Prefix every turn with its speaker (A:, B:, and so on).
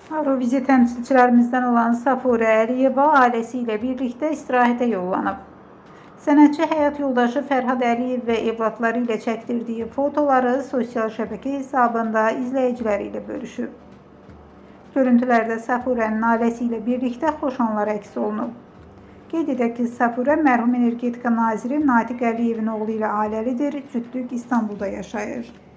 A: Avroviziya təmsilçilərimizdən olan Safurə Əliyeva ailəsi ilə birlikdə istirahətə yollanıb. Sənətçi həyat yoldaşı Fərhad Əliyev və evladları ilə çəkdirdiyi fotoları sosial şəbəkə hesabında izləyiciləri ilə bölüşüb. Görüntülərdə Safurənin ailəsi ilə birlikdə xoş anlar əks olunub. Qeyd edək ki, Safurə mərhum energetika naziri Natiq Əliyevin oğlu ilə ailəlidir, cütlük İstanbulda yaşayır.